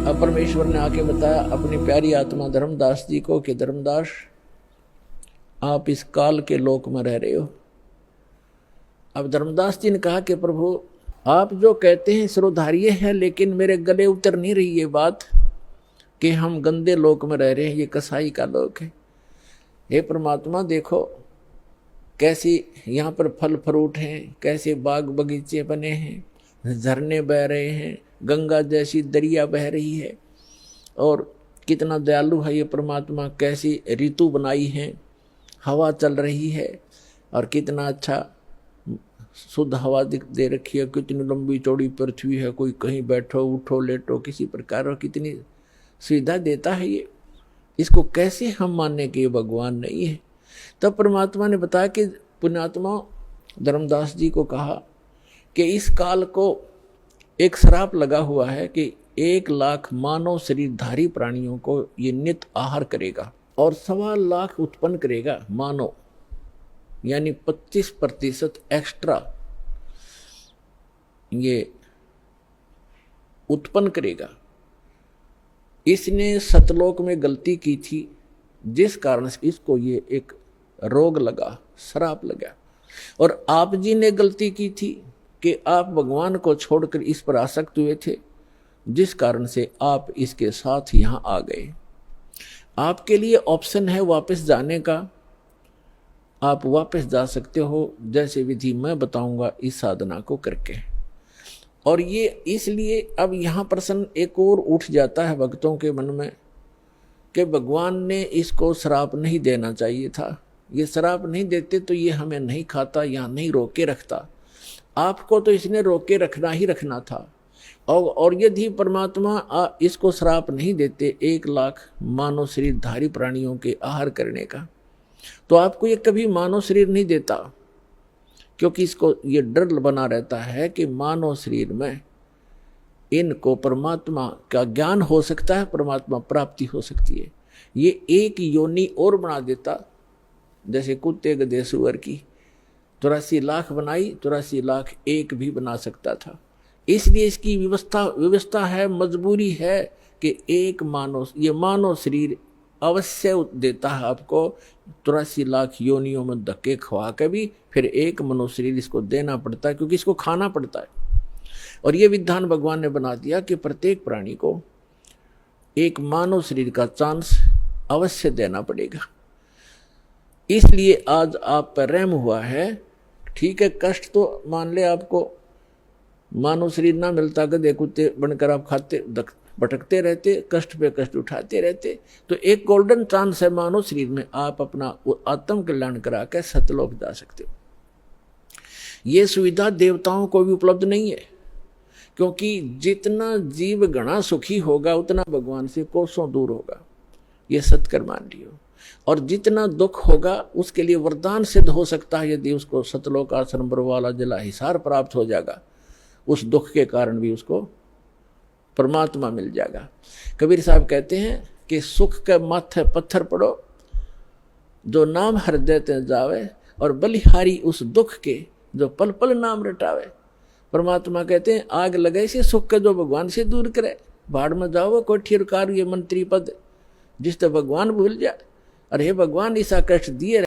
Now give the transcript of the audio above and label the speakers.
Speaker 1: अब परमेश्वर ने आके बताया अपनी प्यारी आत्मा धर्मदास जी को कि धर्मदास, आप इस काल के लोक में रह रहे हो। अब धर्मदास जी ने कहा कि प्रभु, आप जो कहते हैं सिरोधार्य है, लेकिन मेरे गले उतर नहीं रही ये बात कि हम गंदे लोक में रह रहे हैं, ये कसाई का लोक है। हे परमात्मा, देखो कैसी यहाँ पर फल फ्रूट हैं, कैसे बाग बगीचे बने हैं, झरने बह रहे हैं, गंगा जैसी दरिया बह रही है, और कितना दयालु है ये परमात्मा, कैसी ऋतु बनाई है, हवा चल रही है, और कितना अच्छा शुद्ध हवा दे रखी है, कितनी लंबी चौड़ी पृथ्वी है, कोई कहीं बैठो उठो लेटो किसी प्रकार, और कितनी सुविधा देता है ये। इसको कैसे हम मानने कि ये भगवान नहीं है। तब परमात्मा ने बताया कि पुण्यात्मा धर्मदास जी को कहा कि इस काल को एक श्राप लगा हुआ है कि 1 लाख मानव शरीरधारी प्राणियों को ये नित आहार करेगा और 1.25 लाख उत्पन्न करेगा मानव, यानी 25% एक्स्ट्रा ये उत्पन्न करेगा। इसने सतलोक में गलती की थी, जिस कारण से इसको ये एक रोग लगा, श्राप लगा। और आप जी ने गलती की थी कि आप भगवान को छोड़कर इस पर आसक्त हुए थे, जिस कारण से आप इसके साथ यहां आ गए। आपके लिए ऑप्शन है वापस जाने का, आप वापस जा सकते हो, जैसे विधि मैं बताऊंगा इस साधना को करके। और ये इसलिए अब यहाँ प्रश्न एक और उठ जाता है भक्तों के मन में कि भगवान ने इसको श्राप नहीं देना चाहिए था, ये श्राप नहीं देते तो ये हमें नहीं खाता या नहीं रोके रखता। आपको तो इसने रोके रखना ही रखना था। और यदि परमात्मा इसको श्राप नहीं देते 1 लाख मानव शरीरधारी प्राणियों के आहार करने का, तो आपको ये कभी मानव शरीर नहीं देता, क्योंकि इसको ये डर बना रहता है कि मानव शरीर में इनको परमात्मा का ज्ञान हो सकता है, परमात्मा प्राप्ति हो सकती है। ये एक योनि और बना देता, जैसे कुत्ते गधे सुअर की 84 लाख बनाई, 84 लाख एक भी बना सकता था। इसलिए इसकी व्यवस्था है, मजबूरी है कि एक ये मानव शरीर अवश्य देता है आपको। 84 लाख योनियों में धक्के खवा के भी फिर एक मनुष्य शरीर इसको देना पड़ता है, क्योंकि इसको खाना पड़ता है। और ये विधान भगवान ने बना दिया कि प्रत्येक प्राणी को एक मानव शरीर का चांस अवश्य देना पड़ेगा। इसलिए आज आप पर रहम हुआ है। ठीक है, कष्ट तो मान ले आपको, मानव शरीर ना मिलता, गधे कुत्ते बनकर आप खाते भटकते रहते, कष्ट पे कष्ट उठाते रहते, तो एक गोल्डन चांस है मानव शरीर में, आप अपना आत्म कल्याण करा के सतलोक जा सकते हो। ये सुविधा देवताओं को भी उपलब्ध नहीं है, क्योंकि जितना जीव घना सुखी होगा उतना भगवान से कोसों दूर होगा, ये सत्कर मान लियो। और जितना दुख होगा उसके लिए वरदान सिद्ध हो सकता है, यदि उसको सतलोक आश्रम वाला जला हिसार प्राप्त हो जाएगा, उस दुख के कारण भी उसको परमात्मा मिल जाएगा। कबीर साहब कहते हैं कि सुख के माथे पत्थर पड़ो, जो नाम हृदय ते जावे, और बलिहारी उस दुख के जो पल पल नाम रटावे। परमात्मा कहते हैं आग लगे से सुख का जो भगवान से दूर करे, भाड़ में जाओ कोठीर कार ये मंत्री पद, जिस तो भगवान भूल जाए। अरे भगवान ऐसा कष्ट दिए